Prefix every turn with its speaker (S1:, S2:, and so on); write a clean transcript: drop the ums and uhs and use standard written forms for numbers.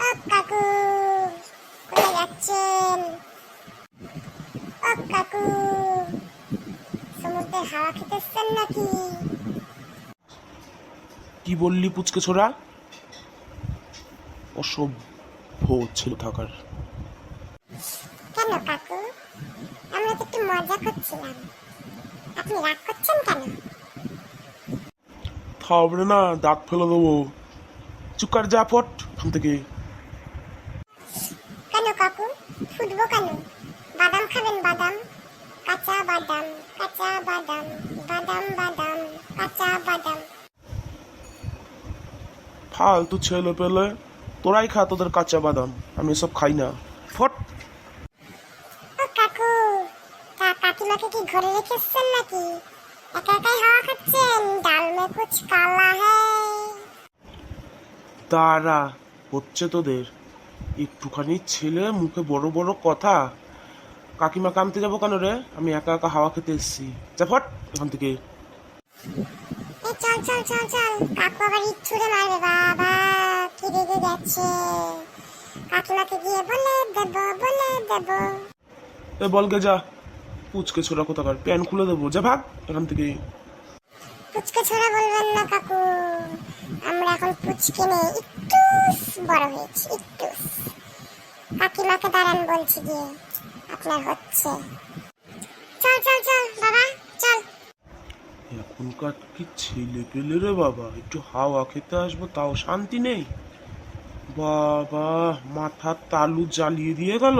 S1: ও কাকু, কোথায় যাচ্ছেন? ও কাকু, সমুদ্রের হাওয়া খেতেছেন নাকি?
S2: কি বললি পুচকে ছোড়া? অসভ্য ছিল থাকার।
S1: কেন কাকু, আমরা তো একটু মজা করছিলাম, আপনি রাগ করছেন কেন?
S2: থামরে না, দাঁত ফেলে দেবো। চুকার যা ফট এখান থেকে।
S1: কেন কাকু, ফুটবো কেন? বাদাম খাবেন? বাদাম, কাঁচা বাদাম, কাঁচা বাদাম, বাদাম বাদাম, কাঁচা বাদাম।
S2: ফালতু ছেলে পেলে, তোরাই খা তোদের কাঁচা বাদাম, আমি এসব খাই না। ফট।
S1: ও কাকু, তা কাকিমাকে কি ঘরে রেখেছেন নাকি? একা একাই হাওয়া খাচ্ছেন? ডাল মে কুছ কালা হ্যায়।
S2: তারা হচ্ছে তোদের একটুখানি ছেলে, মুখে বড় বড় কথা। কাকিমা কামতে যাবো কেন রে? আমি একা একা হাওয়া খেতে এসেছি। যা ফট এখান থেকে।
S1: এই চল চল চল চল, কাকু আবার ইট ছুঁড়ে মারবে। বাবা কি রেগে গেছে, কাকিমাকে গিয়ে বলে দেব, বলে দেব।
S2: এ বলগে যা, পুচকে ছোড়া কোথাকার, প্যান খুলে দেবো। যা ভাগ এখান থেকে।
S1: পুচকে ছোড়া বলবেন না কাকু, আমরা এখন পুচকে নেই, একটু বড় হয়েছি, একটু। কাকিমাকে দাঁড়ান বলছি গিয়ে, আপনার হচ্ছে। চল চল চল বাবা, চল।
S2: এখনকার কি ছেলে পেলে রে বাবা, একটু হাওয়া খেতে আসবো তাও শান্তি নেই। বাবা মাথার তালু জ্বালিয়ে দিয়ে গেল।